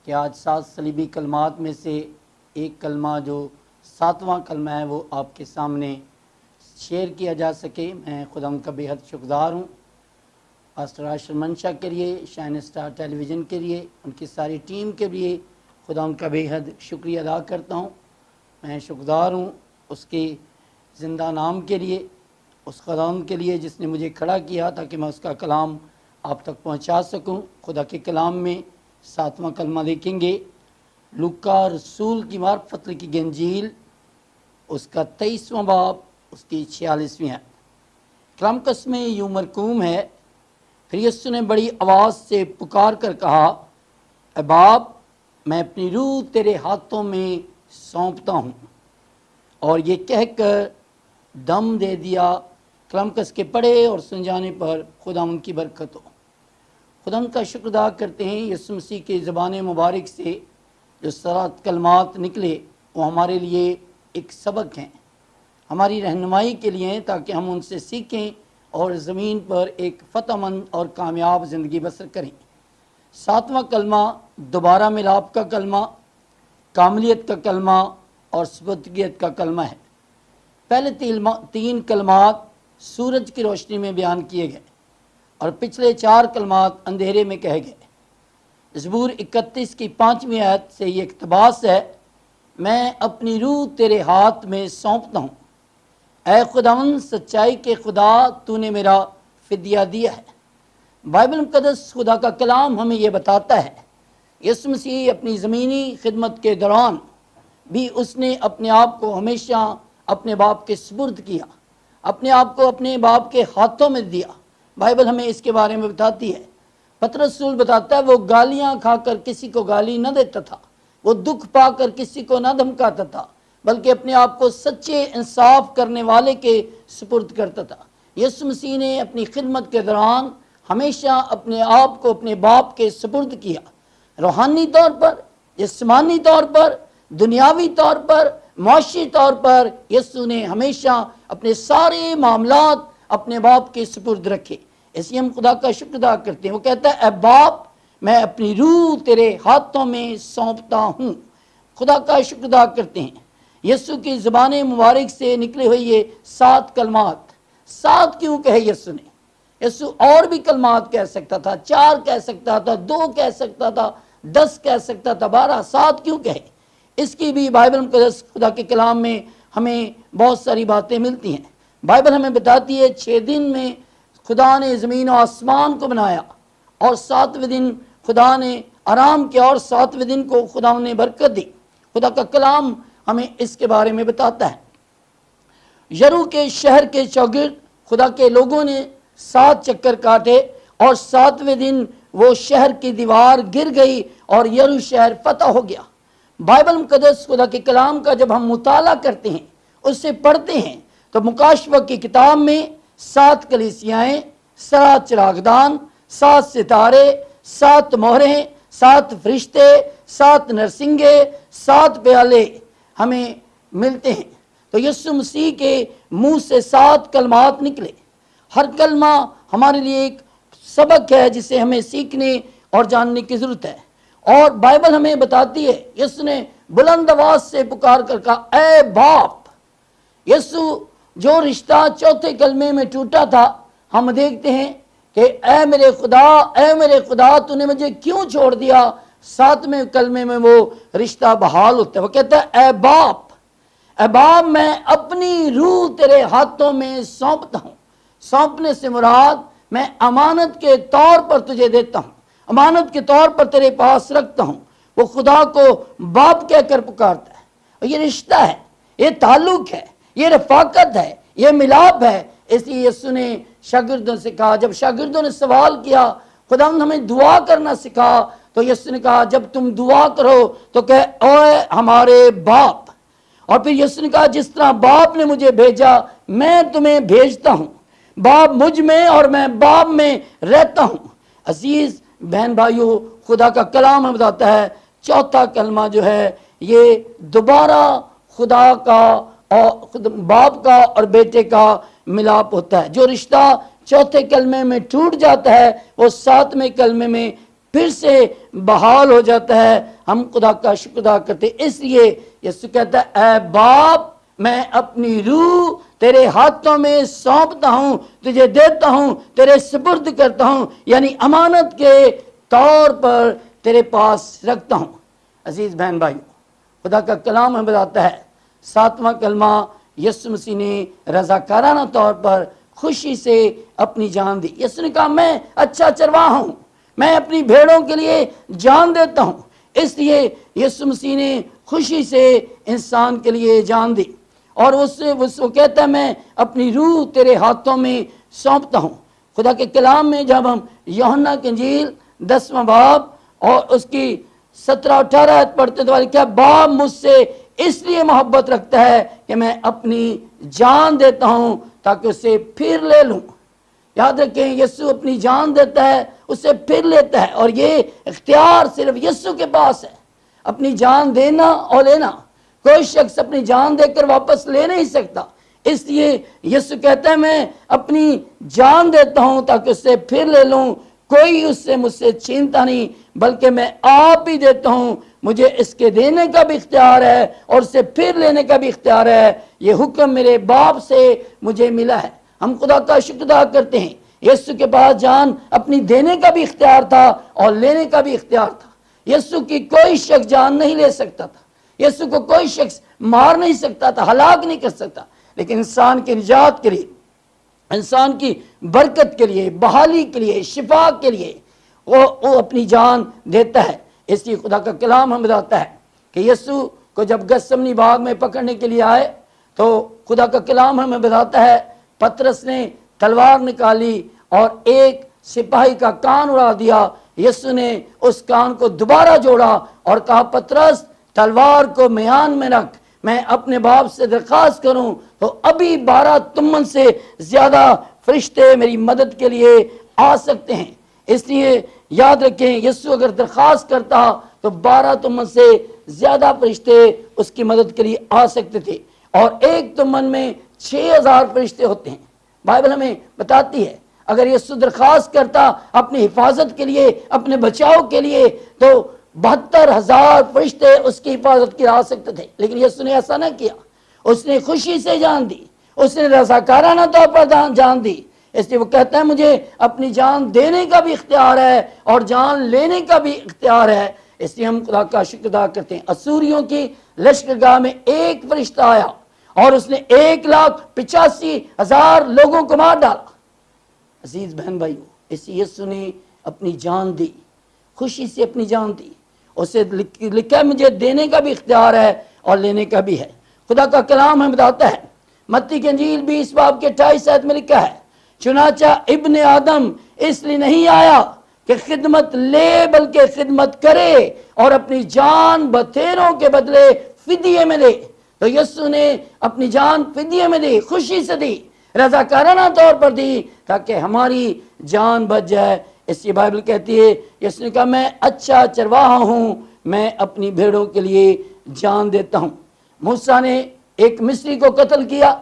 کہ آج 7 صلیبی کلمات میں سے ایک کلمہ جو 7واں کلمہ ہے وہ آپ کے سامنے شیئر کیا جا سکے۔ میں خدا ان کا بے حد شکردار ہوں، پاسٹر عاشر منشا کے لیے، شائن اسٹار ٹیلی ویژن کے لیے، ان کی ساری ٹیم کے لیے خدا ان کا بے حد شکریہ ادا کرتا ہوں۔ میں شکردار ہوں اس کے زندہ نام کے لیے، اس خدا کے لیے جس نے مجھے کھڑا کیا تاکہ میں اس کا کلام آپ تک پہنچا سکوں۔ خدا کے کلام میں 7واں کلمہ دیکھیں گے، لوکا رسول کی معرفت لکھی گئی انجیل، اس کا 23واں باب، اس کی 46ویں ہے۔ کلام قسم میں یوں مرقوم ہے، پھر یسوع نے بڑی آواز سے پکار کر کہا، اے باپ، میں اپنی روح تیرے ہاتھوں میں سونپتا ہوں، اور یہ کہہ کر دم دے دیا۔ کلام قسم کے پڑھے اور سن جانے پر خدا ان کی برکت ہو۔ خدا ان کا شکر ادا کرتے ہیں یسوع مسیح کے زبان مبارک سے جو 7 کلمات نکلے وہ ہمارے لیے ایک سبق ہیں، ہماری رہنمائی کے لیے ہیں، تاکہ ہم ان سے سیکھیں اور زمین پر ایک فتح مند اور کامیاب زندگی بسر کریں۔ 7واں کلمہ دوبارہ ملاپ کا کلمہ، کاملیت کا کلمہ اور سپردگیت کا کلمہ ہے۔ پہلے 3 کلمات سورج کی روشنی میں بیان کیے گئے اور پچھلے 4 کلمات اندھیرے میں کہے گئے۔ زبور 31 کی 5ویں آیت سے یہ اقتباس ہے، میں اپنی روح تیرے ہاتھ میں سونپتا ہوں، اے خداوند سچائی کے خدا، تو نے میرا فدیہ دیا ہے۔ بائبل مقدس خدا کا کلام ہمیں یہ بتاتا ہے، یسوع مسیح اپنی زمینی خدمت کے دوران بھی اس نے اپنے آپ کو ہمیشہ اپنے باپ کے سپرد کیا، اپنے آپ کو اپنے باپ کے ہاتھوں میں دیا۔ بائبل ہمیں اس کے بارے میں بتاتی ہے۔ پطرس رسول بتاتا ہے وہ گالیاں کھا کر کسی کو گالی نہ دیتا تھا، وہ دکھ پا کر کسی کو نہ دھمکاتا تھا، بلکہ اپنے آپ کو سچے انصاف کرنے والے کے سپرد کرتا تھا۔ یسوع مسیح نے اپنی خدمت کے دوران ہمیشہ اپنے آپ کو اپنے باپ کے سپرد کیا، روحانی طور پر، جسمانی طور پر، دنیاوی طور پر، معاشی طور پر۔ یسوع نے ہمیشہ اپنے سارے معاملات اپنے باپ کے سپرد رکھے، اس لیے ہم خدا کا شکر ادا کرتے ہیں۔ وہ کہتا ہے، اے باپ، میں اپنی روح تیرے ہاتھوں میں سونپتا ہوں۔ خدا کا شکر ادا کرتے ہیں۔ یسوع کی زبان مبارک سے نکلے ہوئے یہ 7 کلمات، 7 کیوں کہے یسوع نے؟ یسوع اور بھی کلمات کہہ سکتا تھا، 4 کہہ سکتا تھا، 2 کہہ سکتا تھا، 10 کہہ سکتا تھا، 12، 7 کیوں کہے؟ اس کی بھی بائبل مقدس خدا کے کلام میں ہمیں بہت ساری باتیں ملتی ہیں۔ بائبل ہمیں بتاتی ہے 6 دن میں خدا نے زمین و آسمان کو بنایا، اور 7ویں دن خدا نے آرام کیا، اور 7ویں دن کو خدا نے برکت دی۔ خدا کا کلام ہمیں اس کے بارے میں بتاتا ہے۔ یرو کے شہر کے چوگرد خدا کے لوگوں نے 7 چکر کاٹے، اور 7ویں دن وہ شہر کی دیوار گر گئی اور یرو شہر فتح ہو گیا۔ بائبل مقدس خدا کے کلام کا جب ہم مطالعہ کرتے ہیں، اس سے پڑھتے ہیں، تو مکاشفہ کی کتاب میں 7 کلیسیائیں، 7 چراغدان، 7 ستارے، 7 مہریں، 7 فرشتے، 7 نرسنگے، 7 پیالے ہمیں ملتے ہیں۔ تو یسوع مسیح کے منہ سے 7 کلمات نکلے۔ ہر کلمہ ہمارے لیے ایک سبق ہے جسے ہمیں سیکھنے اور جاننے کی ضرورت ہے۔ اور بائبل ہمیں بتاتی ہے، یسوع نے بلند آواز سے پکار کر کہا، اے باپ۔ یسوع جو رشتہ 4تھے کلمے میں ٹوٹا تھا، ہم دیکھتے ہیں کہ اے میرے خدا تو نے مجھے کیوں چھوڑ دیا، 7ویں کلمے میں وہ رشتہ بحال ہوتا ہے۔ وہ کہتا ہے، اے باپ، میں اپنی روح تیرے ہاتھوں میں سونپتا ہوں۔ سونپنے سے مراد میں امانت کے طور پر تجھے دیتا ہوں، امانت کے طور پر تیرے پاس رکھتا ہوں۔ وہ خدا کو باپ کہہ کر پکارتا ہے، اور یہ رشتہ ہے، یہ تعلق ہے، یہ رفاقت ہے، یہ ملاپ ہے۔ اس لیے یسوع نے شاگردوں سے کہا، جب شاگردوں نے سوال کیا خدا ہمیں دعا کرنا سکھا، تو یسوع نے کہا جب تم دعا کرو تو کہ اے ہمارے باپ۔ اور پھر یسوع نے کہا جس طرح باپ نے مجھے بھیجا میں تمہیں بھیجتا ہوں، باپ مجھ میں اور میں باپ میں رہتا ہوں۔ عزیز بہن بھائیو، خدا کا کلام ہمیں بتاتا ہے 4تھا کلمہ جو ہے یہ دوبارہ خدا کا اور باپ کا اور بیٹے کا ملاپ ہوتا ہے۔ جو رشتہ 4تھے کلمے میں ٹوٹ جاتا ہے وہ 7ویں کلمے میں پھر سے بحال ہو جاتا ہے۔ ہم خدا کا شکر ادا کرتے ہیں۔ اس لیے یسوع کہتا ہے اے باپ میں اپنی روح تیرے ہاتھوں میں سونپتا ہوں، تجھے دیتا ہوں، تیرے سپرد کرتا ہوں، یعنی امانت کے طور پر تیرے پاس رکھتا ہوں۔ عزیز بہن بھائی، خدا کا کلام ہمیں بتاتا ہے 7واں کلمہ یسوع مسیح نے رضاکارانہ طور پر خوشی سے اپنی جان دی۔ یسوع نے کہا میں اچھا چرواہا ہوں، میں اپنی بھیڑوں کے لیے جان دیتا ہوں۔ اس لیے یسوع مسیح نے خوشی سے انسان کے لیے جان دی، اور اس کو کہتا ہے میں اپنی روح تیرے ہاتھوں میں سونپتا ہوں۔ خدا کے کلام میں جب ہم یوحنا کی انجیل 10واں باب اور اس کی 17-18 آیت پڑھتے تو کیا باپ مجھ سے اس لیے محبت رکھتا ہے کہ میں اپنی جان دیتا ہوں تاکہ اسے پھر لے لوں۔ یاد رکھیں یسوع اپنی جان دیتا ہے، اسے پھر لیتا ہے، اور یہ اختیار صرف یسوع کے پاس ہے، اپنی جان دینا اور لینا۔ کوئی شخص اپنی جان دے کر واپس لے نہیں سکتا۔ اس لیے یسوع کہتا ہے میں اپنی جان دیتا ہوں تاکہ اسے پھر لے لوں، کوئی اس سے مجھ سے چھینتا نہیں بلکہ میں آپ ہی دیتا ہوں، مجھے اس کے دینے کا بھی اختیار ہے اور اسے پھر لینے کا بھی اختیار ہے، یہ حکم میرے باپ سے مجھے ملا ہے۔ ہم خدا کا شکر ادا کرتے ہیں یسوع کے پاس جان اپنی دینے کا بھی اختیار تھا اور لینے کا بھی اختیار تھا۔ یسوع کی کوئی شخص جان نہیں لے سکتا تھا، یسوع کو کوئی شخص مار نہیں سکتا تھا، ہلاک نہیں کر سکتا، لیکن انسان کی نجات کے لیے، انسان کی برکت کے لیے، بحالی کے لیے، شفا کے لیے وہ اپنی جان دیتا ہے۔ اس لیے خدا کا کلام ہمیں بتاتا ہے کہ یسوع کو جب گثسمنی باغ میں پکڑنے کے لیے آئے تو خدا کا کلام ہمیں بتاتا ہے پترس نے تلوار نکالی اور ایک سپاہی کا کان اڑا دیا۔ یسوع نے اس کان کو دوبارہ جوڑا اور کہا پترس تلوار کو میان میں رکھ، میں اپنے باپ سے درخواست کروں تو ابھی 12 تمن سے زیادہ فرشتے میری مدد کے لیے آ سکتے ہیں۔ اس لیے یاد رکھیں یسوع اگر درخواست کرتا تو 12 تمن سے زیادہ فرشتے اس کی مدد کے لیے آ سکتے تھے، اور ایک تمن میں 6000 فرشتے ہوتے ہیں۔ بائبل ہمیں بتاتی ہے اگر یسوع درخواست کرتا اپنی حفاظت کے لیے، اپنے بچاؤ کے لیے، تو 72,000 فرشتے اس کی حفاظت کی آ سکتے تھے، لیکن یسوع نے ایسا نہ کیا۔ اس نے خوشی سے جان دی، اس نے رضاکارانہ طور پر جان دی۔ اس لیے وہ کہتا ہے مجھے اپنی جان دینے کا بھی اختیار ہے اور جان لینے کا بھی اختیار ہے۔ اس لیے ہم خدا کا شکر ادا کرتے ہیں۔ اسوریوں کی لشکرگاہ میں ایک فرشتہ آیا اور اس نے 1,85,000 لوگوں کو مار ڈالا۔ عزیز بہن بھائیو، اس یسوع نے اپنی جان دی، خوشی سے اپنی جان دی۔ اسے لکھا ہے مجھے دینے کا بھی اختیار ہے اور لینے کا بھی ہے۔ خدا کا کلام ہمیں بتاتا ہے متی کی انجیل 20 باب کے 28 آیت میں لکھا ہے چنانچہ ابن آدم اس لیے نہیں آیا کہ خدمت لے بلکہ خدمت کرے اور اپنی جان بتھیروں کے بدلے فدیے میں دے۔ تو یسوع نے اپنی جان فدیے میں دی، خوشی سے دی، رضاکارانہ طور پر دی تاکہ ہماری جان بچ جائے۔ اس کی بائبل کہتی ہے یسوع نے کہا میں اچھا چرواہا ہوں، میں اپنی بھیڑوں کے لیے جان دیتا ہوں۔ موسیٰ نے ایک مصری کو قتل کیا،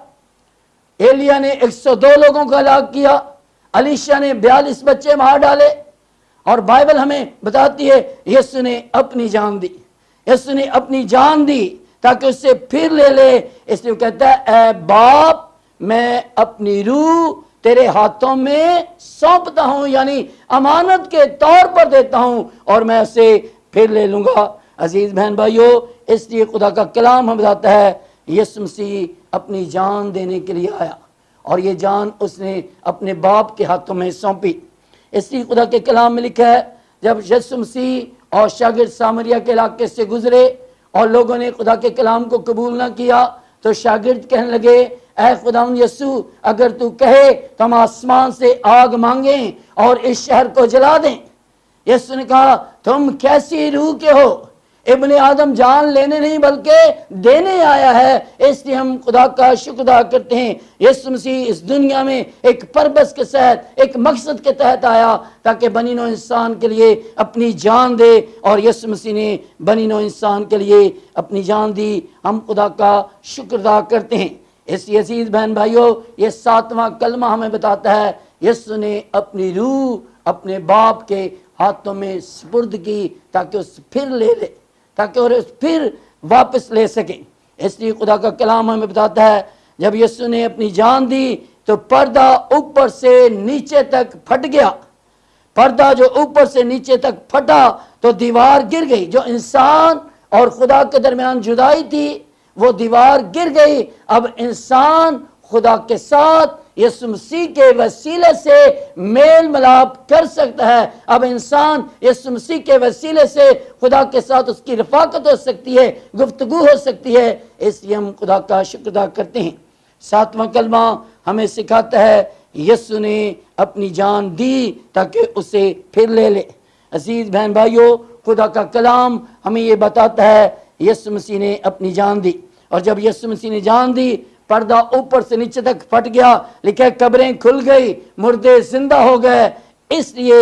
ایلیا نے 102 لوگوں کو ہلاک کیا، الیشا نے 42 بچے مار ڈالے، اور بائبل ہمیں بتاتی ہے یسوع نے اپنی جان دی، یسوع نے اپنی جان دی تاکہ اس سے پھر لے لے۔ اس لیے کہتا ہے اے باپ میں اپنی روح تیرے ہاتھوں میں سونپتا ہوں، یعنی امانت کے طور پر دیتا ہوں اور میں اسے پھر لے لوں گا۔ عزیز بہن بھائیو، اس لیے خدا کا کلام ہمیں بتاتا ہے یسوع مسیح اپنی جان دینے کے لیے آیا اور یہ جان اس نے اپنے باپ کے ہاتھوں میں سونپی۔ اس لیے خدا کے کلام میں لکھا ہے جب یسوع مسیح اور شاگرد سامریا کے علاقے سے گزرے اور لوگوں نے خدا کے کلام کو قبول نہ کیا تو شاگرد کہنے لگے اے خداوند یسوع اگر تو کہے تو ہم آسمان سے آگ مانگیں اور اس شہر کو جلا دیں۔ یسوع نے کہا تم کیسی روح کے ہو، ابن آدم جان لینے نہیں بلکہ دینے آیا ہے۔ اس لیے ہم خدا کا شکر ادا کرتے ہیں یسوع مسیح اس دنیا میں ایک پرپس کے تحت، ایک مقصد کے تحت آیا تاکہ بنی نوع انسان کے لیے اپنی جان دے، اور یسوع مسیح نے بنی نوع انسان کے لیے اپنی جان دی۔ ہم خدا کا شکر ادا کرتے ہیں۔ اس لیے عزیز بہن بھائیو، یہ 7واں کلمہ ہمیں بتاتا ہے یسوع نے اپنی روح اپنے باپ کے ہاتھوں میں سپرد کی تاکہ اس پھر لے لے۔ تاکہ اور پھر واپس لے سکیں۔ اس لیے خدا کا کلام ہمیں بتاتا ہے جب یسوع نے اپنی جان دی تو پردہ اوپر سے نیچے تک پھٹ گیا۔ پردہ جو اوپر سے نیچے تک پھٹا تو دیوار گر گئی، جو انسان اور خدا کے درمیان جدائی تھی وہ دیوار گر گئی۔ اب انسان خدا کے ساتھ یسوع مسیح کے وسیلے سے میل ملاپ کر سکتا ہے۔ اب انسان یسوع مسیح کے وسیلے سے خدا کے ساتھ اس کی رفاقت ہو سکتی ہے، گفتگو ہو سکتی ہے۔ اس لیے ہم خدا کا شکر ادا کرتے ہیں۔ ساتواں کلمہ ہمیں سکھاتا ہے یسوع نے اپنی جان دی تاکہ اسے پھر لے لے۔ عزیز بہن بھائیو، خدا کا کلام ہمیں یہ بتاتا ہے یسوع مسیح نے اپنی جان دی، اور جب یسوع مسیح نے جان دی پردہ اوپر سے نیچے تک پھٹ گیا، لکھا ہے قبریں کھل گئی، مردے زندہ ہو گئے۔ اس لیے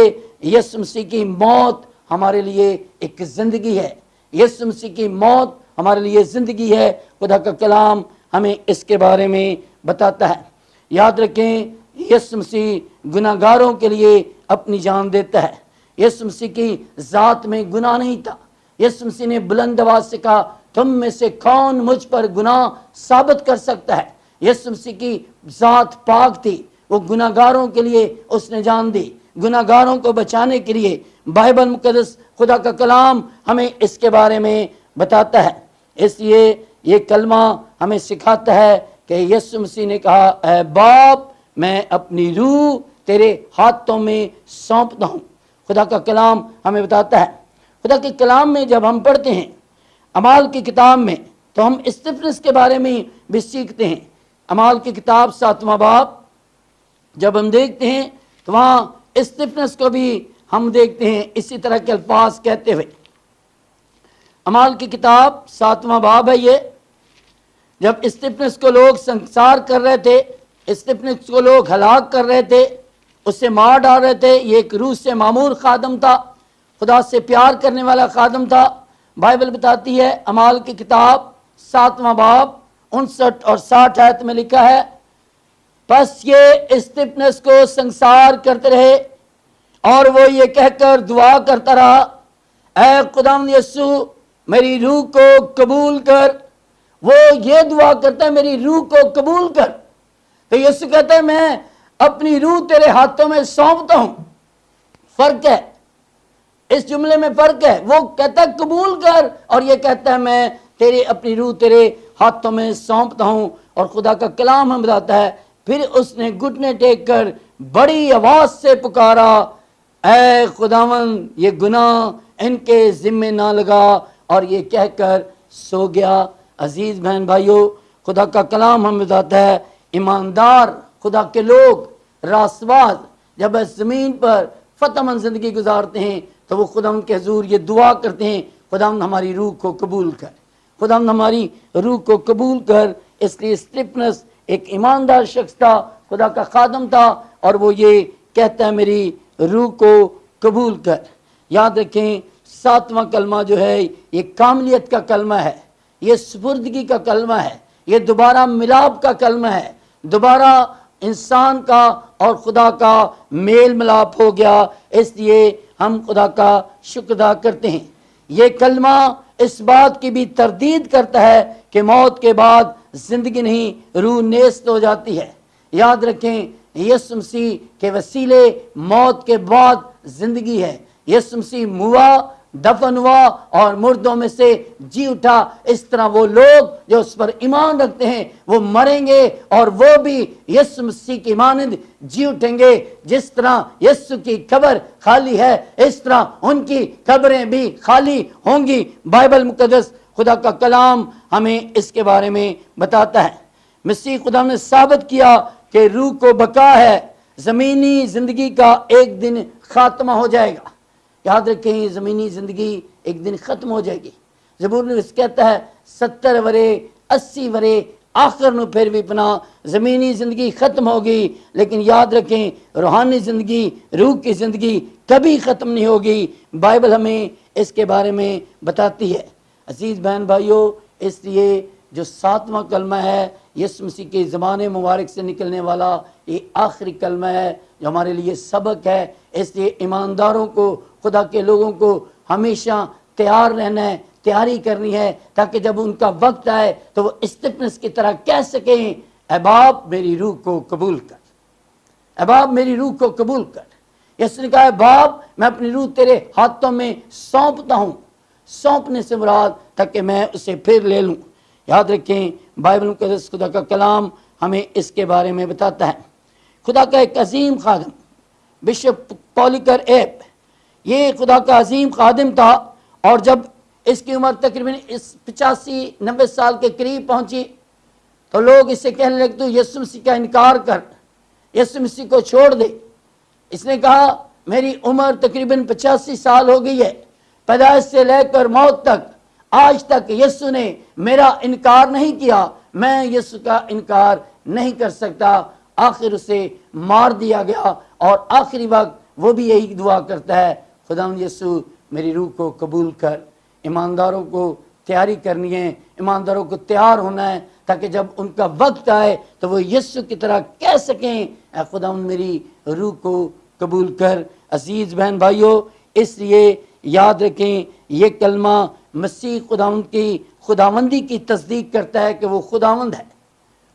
یسوع مسیح کی موت ہمارے لیے ایک زندگی ہے، یسوع مسیح کی موت ہمارے لیے زندگی ہے۔ خدا کا کلام ہمیں اس کے بارے میں بتاتا ہے۔ یاد رکھیں یسوع مسیح گناہ گاروں کے لیے اپنی جان دیتا ہے۔ یسوع مسیح کی ذات میں گناہ نہیں تھا۔ یسوع مسیح نے بلند آواز سے کہا تم میں سے کون مجھ پر گناہ ثابت کر سکتا ہے۔ یسوع مسیح کی ذات پاک تھی، وہ گناہ گاروں کے لیے اس نے جان دی، گناہ گاروں کو بچانے کے لیے۔ بائبل مقدس خدا کا کلام ہمیں اس کے بارے میں بتاتا ہے۔ اس لیے یہ کلمہ ہمیں سکھاتا ہے کہ یسوع مسیح نے کہا اے باپ میں اپنی روح تیرے ہاتھوں میں سونپتا ہوں۔ خدا کا کلام ہمیں بتاتا ہے۔ خدا کے کلام میں جب ہم پڑھتے ہیں اعمال کی کتاب میں تو ہم استفنس کے بارے میں بھی سیکھتے ہیں۔ اعمال کی کتاب 7واں باب جب ہم دیکھتے ہیں تو وہاں استفنس کو بھی ہم دیکھتے ہیں اسی طرح کے الفاظ کہتے ہوئے۔ اعمال کی کتاب 7واں باب ہے یہ۔ جب استفنس کو لوگ سنسار کر رہے تھے، استفنس کو لوگ ہلاک کر رہے تھے، اسے مار ڈال رہے تھے، یہ ایک روح سے معمور خادم تھا، خدا سے پیار کرنے والا خادم تھا۔ بائبل بتاتی ہے اعمال کی کتاب 7واں باب 59 اور 60 آیت میں لکھا ہے پس یہ استفنس کو سنسار کرتے رہے اور وہ یہ کہہ کر دعا کرتا رہا اے خداوند یسوع میری روح کو قبول کر۔ وہ یہ دعا کرتا ہے میری روح کو قبول کر، تو یسوع کہتا ہے میں اپنی روح تیرے ہاتھوں میں سونپتا ہوں۔ فرق ہے، اس جملے میں فرق ہے۔ وہ کہتا ہے قبول کر اور یہ کہتا ہے میں اپنی روح تیرے ہاتھوں میں سونپتا ہوں۔ اور خدا کا کلام ہم بتاتا ہے پھر اس نے گھٹنے ٹیک کر بڑی آواز سے پکارا اے خداوند یہ گناہ ان کے ذمے نہ لگا، اور یہ کہہ کر سو گیا۔ عزیز بہن بھائیو، خدا کا کلام ہم بتاتا ہے ایماندار خدا کے لوگ راسواز جب اس زمین پر فتح مند زندگی گزارتے ہیں تو وہ خداوند کے حضور یہ دعا کرتے ہیں خداوند ہماری روح کو قبول کر، خداوند ہماری روح کو قبول کر۔ اس لیے استفنس ایک ایماندار شخص تھا، خدا کا خادم تھا، اور وہ یہ کہتا ہے میری روح کو قبول کر۔ یاد رکھیں 7واں کلمہ جو ہے یہ کاملیت کا کلمہ ہے، یہ سپردگی کا کلمہ ہے، یہ دوبارہ ملاپ کا کلمہ ہے۔ دوبارہ انسان کا اور خدا کا میل ملاپ ہو گیا۔ اس لیے ہم خدا کا شکر ادا کرتے ہیں۔ یہ کلمہ اس بات کی بھی تردید کرتا ہے کہ موت کے بعد زندگی نہیں، روح نیست ہو جاتی ہے۔ یاد رکھیں یسوع مسیح کے وسیلے موت کے بعد زندگی ہے۔ یسوع مسیح ہوا، دفن ہوا اور مردوں میں سے جی اٹھا۔ اس طرح وہ لوگ جو اس پر ایمان رکھتے ہیں وہ مریں گے اور وہ بھی یسوع مسیح کی مانند جی اٹھیں گے۔ جس طرح یسوع کی قبر خالی ہے اس طرح ان کی قبریں بھی خالی ہوں گی۔ بائبل مقدس خدا کا کلام ہمیں اس کے بارے میں بتاتا ہے۔ مسیح خدا نے ثابت کیا کہ روح کو بقا ہے، زمینی زندگی کا ایک دن خاتمہ ہو جائے گا۔ یاد رکھیں زمینی زندگی ایک دن ختم ہو جائے گی۔ زبور نویس کہتا ہے 70 ورے 80 ورے آخر نو پھر بھی پنا زمینی زندگی ختم ہوگی، لیکن یاد رکھیں روحانی زندگی، روح کی زندگی کبھی ختم نہیں ہوگی۔ بائبل ہمیں اس کے بارے میں بتاتی ہے۔ عزیز بہن بھائیو، اس لیے جو 7واں کلمہ ہے یسوع مسیح کے زبان مبارک سے نکلنے والا یہ آخری کلمہ ہے جو ہمارے لیے سبق ہے۔ اس لیے ایمانداروں کو، خدا کے لوگوں کو ہمیشہ تیار رہنا ہے، تیاری کرنی ہے تاکہ جب ان کا وقت آئے تو وہ اسٹیفنس کی طرح کہہ سکیں اے باپ میری روح کو قبول کر، اے باپ میری روح کو قبول کر۔ یسوع نے کہا ہے باپ میں اپنی روح تیرے ہاتھوں میں سونپتا ہوں، سونپنے سے مراد تاکہ میں اسے پھر لے لوں۔ یاد رکھیں بائبل مقدس خدا کا کلام ہمیں اس کے بارے میں بتاتا ہے۔ خدا کا ایک عظیم خادم بشپ پولیکر ایپ، یہ خدا کا عظیم خادم تھا، اور جب اس کی عمر تقریباً 85-90 سال کے قریب پہنچی تو لوگ اسے کہنے لگے تو یسوع مسیح کا انکار کر، یسوع مسیح کو چھوڑ دے۔ اس نے کہا میری عمر تقریباً 85 سال ہو گئی ہے، پیدائش سے لے کر موت تک آج تک یسوع نے میرا انکار نہیں کیا، میں یسوع کا انکار نہیں کر سکتا۔ آخر اسے مار دیا گیا، اور آخری وقت وہ بھی یہی دعا کرتا ہے خداوند یسوع میری روح کو قبول کر۔ ایمانداروں کو تیاری کرنی ہے، ایمانداروں کو تیار ہونا ہے تاکہ جب ان کا وقت آئے تو وہ یسوع کی طرح کہہ سکیں اے خداوند میری روح کو قبول کر۔ عزیز بہن بھائیو، اس لیے یاد رکھیں یہ کلمہ مسیح خداوند کی خداوندی کی تصدیق کرتا ہے کہ وہ خداوند ہے،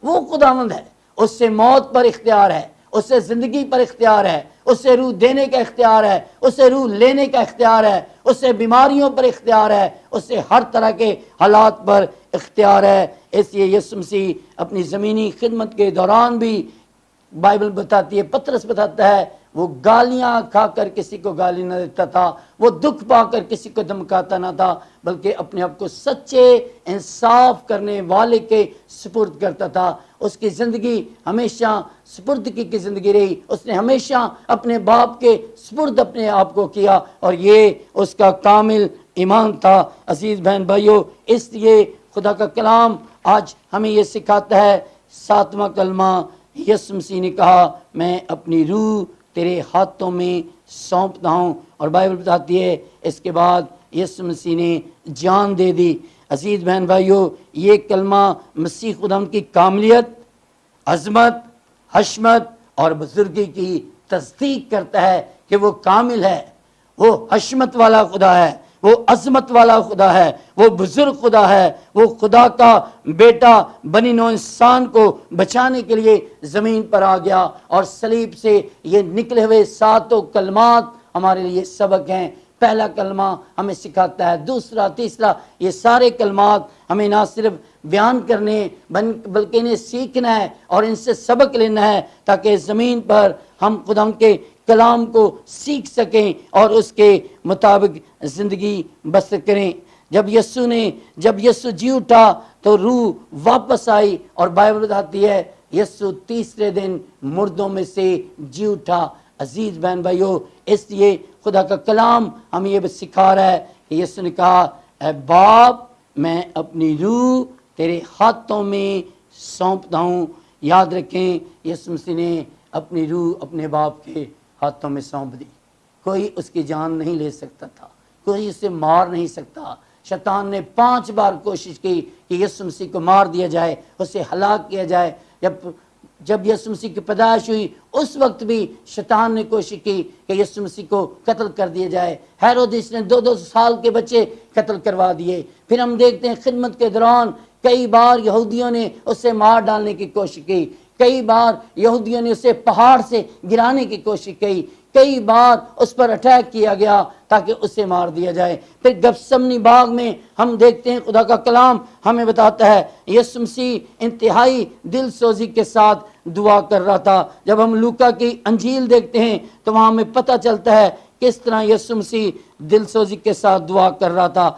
وہ خداوند ہے، اس سے موت پر اختیار ہے، اس سے زندگی پر اختیار ہے، اس سے روح دینے کا اختیار ہے، اس سے روح لینے کا اختیار ہے، اس سے بیماریوں پر اختیار ہے، اس سے ہر طرح کے حالات پر اختیار ہے۔ اس لیے یسوع مسیح اپنی زمینی خدمت کے دوران بھی بائبل بتاتی ہے، پطرس بتاتا ہے وہ گالیاں کھا کر کسی کو گالی نہ دیتا تھا، وہ دکھ پا کر کسی کو دھمکاتا نہ تھا، بلکہ اپنے آپ کو سچے انصاف کرنے والے کے سپرد کرتا تھا۔ اس کی زندگی ہمیشہ سپردگی کی زندگی رہی، اس نے ہمیشہ اپنے باپ کے سپرد اپنے آپ کو کیا، اور یہ اس کا کامل ایمان تھا۔ عزیز بہن بھائیو، اس لیے خدا کا کلام آج ہمیں یہ سکھاتا ہے، 7واں کلمہ یسوع مسیح نے کہا میں اپنی روح تیرے ہاتھوں میں سونپتا ہوں، اور بائبل بتاتی ہے اس کے بعد یسوع مسیح نے جان دے دی۔ عزیز بہن بھائیو، یہ کلمہ مسیح خدا کی کاملیت، عظمت، حشمت اور بزرگی کی تصدیق کرتا ہے کہ وہ کامل ہے، وہ حشمت والا خدا ہے، وہ عظمت والا خدا ہے، وہ بزرگ خدا ہے، وہ خدا کا بیٹا بنی نوع انسان کو بچانے کے لیے زمین پر آ گیا، اور صلیب سے یہ نکلے ہوئے 7 کلمات ہمارے لیے سبق ہیں۔ پہلا کلمہ ہمیں سکھاتا ہے، دوسرا، تیسرا، یہ سارے کلمات ہمیں نہ صرف بیان کرنے بلکہ انہیں سیکھنا ہے اور ان سے سبق لینا ہے تاکہ زمین پر ہم خدا کے کلام کو سیکھ سکیں اور اس کے مطابق زندگی بسر کریں۔ جب یسوع جی اٹھا تو روح واپس آئی، اور بائبل بتاتی ہے یسوع تیسرے دن مردوں میں سے جی اٹھا۔ عزیز بہن بھائیو، اس لیے خدا کا کلام ہمیں یہ سکھا رہا ہے کہ یسوع نے کہا اے باپ میں اپنی روح تیرے ہاتھوں میں سونپتا ہوں۔ یاد رکھیں یسوع مسیح نے اپنی روح اپنے باپ کے ہاتھوں میں سونپ دی، کوئی اس کی جان نہیں لے سکتا تھا، کوئی اسے مار نہیں سکتا۔ شیطان نے 5 بار کوشش کی کہ یسوع مسیح کو مار دیا جائے، اسے ہلاک کیا جائے۔ جب یسوع مسیح کی پیدائش ہوئی اس وقت بھی شیطان نے کوشش کی کہ یسوع مسیح کو قتل کر دیا جائے۔ ہیرودیس نے 2 سال کے بچے قتل کروا دیے۔ پھر ہم دیکھتے ہیں خدمت کے دوران کئی بار یہودیوں نے اسے مار ڈالنے کی کوشش کی، کئی بار یہودیوں نے اسے پہاڑ سے گرانے کی کوشش کی، کئی بار اس پر اٹیک کیا گیا تاکہ اسے مار دیا جائے۔ پھر گتسمنی باغ میں ہم دیکھتے ہیں خدا کا کلام ہمیں بتاتا ہے یسوع مسیح انتہائی دل سوزی کے ساتھ دعا کر رہا تھا۔ جب ہم لوکا کی انجیل دیکھتے ہیں تو وہاں ہمیں پتہ چلتا ہے کس طرح یسوع مسیح دل سوزی کے ساتھ دعا کر رہا تھا۔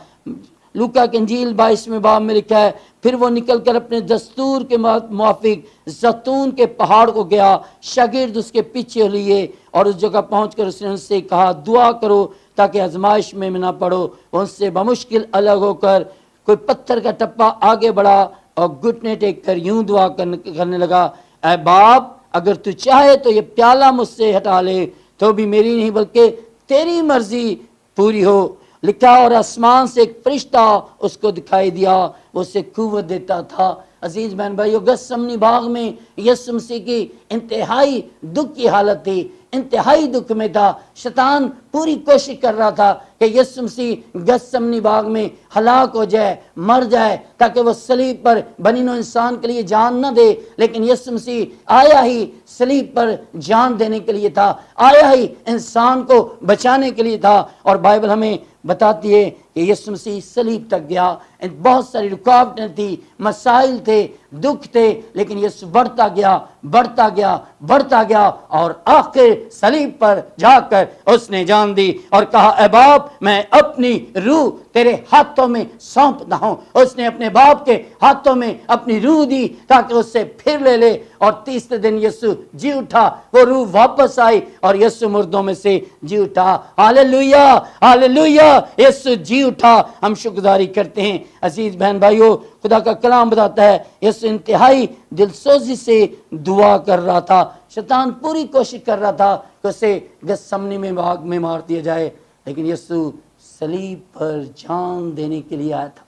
لوکا کی انجیل 22ویں باب میں لکھا ہے پھر وہ نکل کر اپنے دستور کے موافق زیتون کے پہاڑ کو گیا، شاگرد اس کے پیچھے لیے، اور اس جگہ پہنچ کر اس نے ان سے کہا دعا کرو تاکہ آزمائش میں نہ پڑو۔ وہ ان سے بمشکل الگ ہو کر کوئی پتھر کا ٹپا آگے بڑھا اور گھٹنے ٹیک کر یوں دعا کرنے لگا اے باپ اگر تو چاہے تو یہ پیالہ مجھ سے ہٹا لے، تو بھی میری نہیں بلکہ تیری مرضی پوری ہو۔ لکھا اور آسمان سے ایک فرشتہ اس کو دکھائی دیا، وہ اسے قوت دیتا تھا۔ عزیز بہن بھائیو، گتسمنی باغ میں یسوع مسیح کی انتہائی دکھ کی حالت تھی، انتہائی دکھ میں تھا۔ شیطان پوری کوشش کر رہا تھا کہ یسوع مسیح گثسمنی باغ میں ہلاک ہو جائے، مر جائے، تاکہ وہ صلیب پر بنی نوع انسان کے لیے جان نہ دے، لیکن یسوع مسیح آیا ہی صلیب پر جان دینے کے لیے تھا، آیا ہی انسان کو بچانے کے لیے تھا۔ اور بائبل ہمیں بتاتی ہے کہ یسوع مسیح صلیب تک گیا، بہت ساری رکاوٹیں تھی، مسائل تھے، دکھ تھے، لیکن یسوع بڑھتا گیا، بڑھتا گیا، بڑھتا گیا، اور آخر صلیب پر جا کر اس نے جان دی اور کہا اے باپ میں اپنی روح تیرے ہاتھوں میں سونپتا ہوں۔ اس نے اپنے باپ کے ہاتھوں میں اپنی روح دی تاکہ اس سے پھر لے لے، اور تیسرے دن یسوع جی اٹھا، وہ روح واپس آئی اور یسوع مردوں میں سے جی اٹھا۔ ہاللیلویا، ہاللیلویا، یسوع جی اٹھا۔ ہم شکرگزاری کرتے ہیں۔ عزیز بہن بھائیو، خدا کا کلام بتاتا ہے یسوع انتہائی دل سوزی سے دعا کر رہا تھا۔ شیطان پوری کوشش کر رہا تھا کہ اسے گثسمنی میں باغ میں مار دیا جائے، لیکن یسوع صلیب پر جان دینے کے لیے آیا تھا۔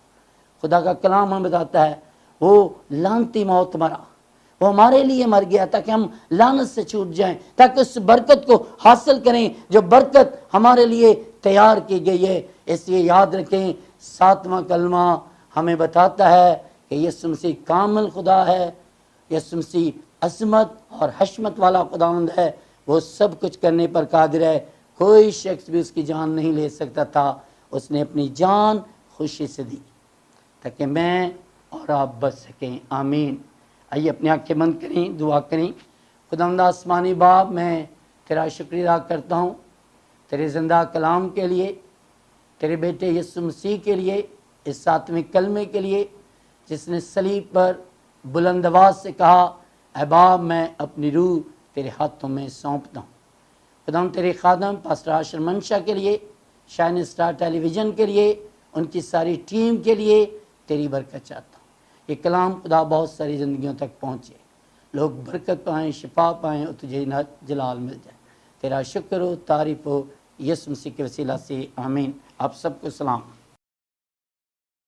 خدا کا کلام ہمیں بتاتا ہے وہ لعنتی موت مرا، وہ ہمارے لیے مر گیا تاکہ ہم لعنت سے چھوٹ جائیں، تاکہ اس برکت کو حاصل کریں جو برکت ہمارے لیے تیار کی گئی ہے۔ اس لیے یاد رکھیں، 7واں کلمہ ہمیں بتاتا ہے کہ یسوع مسیح کامل خدا ہے، یسوع مسیح عظمت اور حشمت والا خداوند ہے، وہ سب کچھ کرنے پر قادر ہے، کوئی شخص بھی اس کی جان نہیں لے سکتا تھا۔ اس نے اپنی جان خوشی سے دی تاکہ میں اور آپ بچ سکیں۔ آمین۔ آئیے اپنی آنکھیں بند کریں، دعا کریں۔ خداوند آسمانی باپ، میں تیرا شکریہ ادا کرتا ہوں تیرے زندہ کلام کے لیے، تیرے بیٹے یسوع مسیح کے لیے، اس 7ویں کلمے کے لیے جس نے صلیب پر بلند آواز سے کہا اے باپ میں اپنی روح تیرے ہاتھوں میں سونپتا ہوں۔ خداوند تیرے خادم پاسٹر عاشر منشا کے لیے، شائن سٹار ٹیلی ویژن کے لیے، ان کی ساری ٹیم کے لیے تیری برکت چاہتا ہوں۔ یہ کلام خدا بہت ساری زندگیوں تک پہنچے، لوگ برکت پائیں، شفا پائیں اور تجھے جلال مل جائے۔ تیرا شکر ہو، تعریف ہو، یسوع مسیح کے وسیلہ سے آمین۔ آپ سب کو سلام۔